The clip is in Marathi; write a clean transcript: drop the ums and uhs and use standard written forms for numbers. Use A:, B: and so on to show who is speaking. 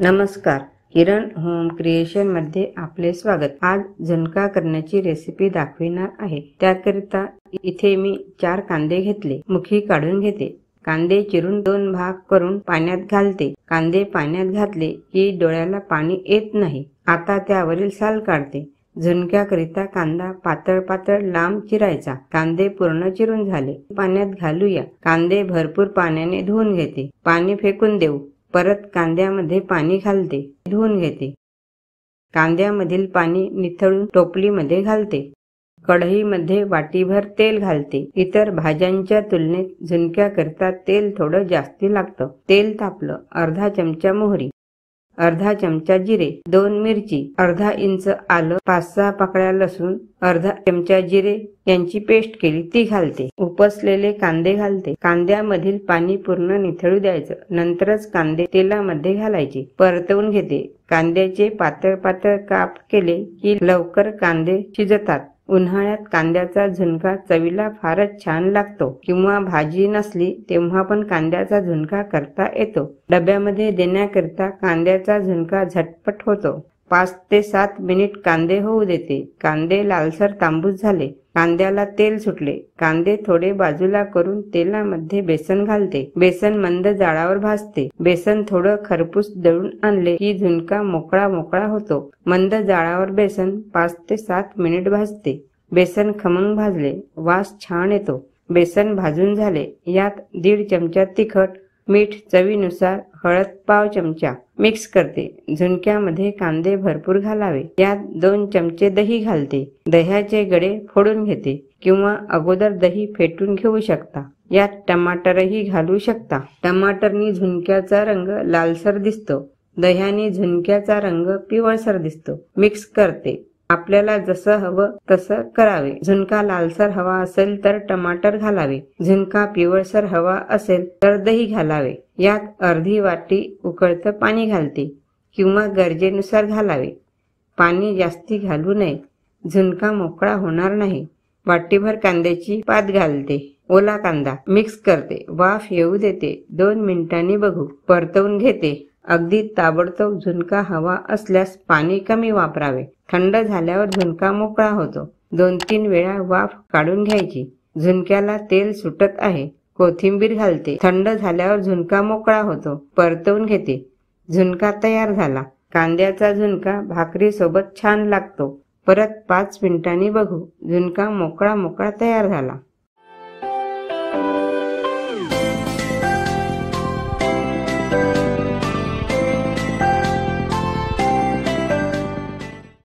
A: नमस्कार, किरण होम क्रिएशन मध्ये आपले स्वागत। आज झुणका करण्याची रेसिपी दाखविणार आहे। त्याकरिता इथे मी 4 कांदे घेतले, मुखी काढून घेते। कांदे चिरून 2 भाग करून पाण्यात घालते। कांदे पाण्यात घातले की डोळ्याला पाणी येत नाही। आता त्यावरील साल काढते। झुणक्याकरिता कांदा पातळ पातळ लांब चिरायचा। कांदे पूर्ण चिरून झाले, पाण्यात घालूया। कांदे भरपूर पाण्याने धुवून घेते। पाणी फेकून देऊ। परत कांद्यामध्ये पाणी घालते, धुवून घेते। कांद्यामधील पाणी निथळून टोपलीमध्ये घालते। कढईमध्ये वाटीभर तेल घालते। इतर भाज्यांच्या तुलनेत झुणक्याकरिता तेल थोडं जास्ती लागतं। तेल तापलं, अर्धा चमचा मोहरी, अर्धा चमचा जिरे, 2 मिरची, अर्धा इंच आलं, 5-6 पाकळ्या लसूण, अर्धा चमचा जिरे यांची पेस्ट केली ती घालते। उपसलेले कांदे घालते। कांद्यामधील पाणी पूर्ण निथळू द्यायचं। नंतरच कांदे तेलामध्ये घालायचे, परतवून घेते। कांद्याचे पातळ पातळ काप केले की लवकर कांदे शिजतात। उन्हाळ्यात कांद्याचा झुणका चवीला फारच छान लागतो, किंवा भाजी नसली तेव्हा पण कांद्याचा झुणका करता येतो। डब्यामध्ये देण्याकरिता कांद्याचा झुणका झटपट होतो। 5 ते 7 मिनिट कांदे होऊ देते। कांदे लालसर तांबूस झाले, कांद्याला तेल सुटले। कांदे थोडे बाजूला करून तेलामध्ये बेसन घालते। बेसन मंद जाळावर भाजते। बेसन थोडं खरपूस दळून आणले की झुणका मोकळा मोकळा होतो। मंद जाळावर बेसन 5 ते 7 मिनिट भाजते। बेसन खमंग भाजले, वास छान येतो। बेसन भाजून झाले, यात 1.5 चमचा तिखट, मीठ चवीनुसार, हळद पाव चमचा मिक्स करते। झुणक्यामध्ये कांदे भरपूर घालावे। यात 2 चमचे दही घालते। दह्याचे गडे फोडून घेते, किंवा अगोदर दही फेटून घेऊ शकता। यात टमाटरही घालू शकता। टमाटरनी झुणक्याचा रंग लालसर दिसतो, दह्याने झुणक्याचा रंग पिवळसर दिसतो। मिक्स करते। आपल्याला जसं हवं तसं करावे। झुणका लालसर हवा असेल तर टमाटर घालावे। झुणका पिवळसर हवा असेल तर दही घालावे। यात अर्धी वाटी उकळतं पाणी घालते, किंवा गरजेनुसार घालावे। पाणी जास्ती घालू नये, झुणका मोकळा होणार नाही। वाटीभर कांद्याची पात घालते। ओला कांदा मिक्स करते, वाफ येऊ देते। 2 मिनिटांनी बघू, परतवून घेते। अगदी ताबडतोब झुणका हवा असल्यास पाणी कमी वापरावे। थंड झाल्यावर झुणका मोकळा होतो। 2-3 वेळा वाफ काढून घ्यायची। झुणक्याला तेल सुटत आहे, कोथिंबीर घालते। थंड झाल्यावर झुणका मोकळा होतो, परतवून घेते। झुणका तयार झाला। कांद्याचा झुणका भाकरी सोबत छान लागतो। परत 5 मिनिटांनी बघू, झुणका मोकळा मोकळा तयार झाला।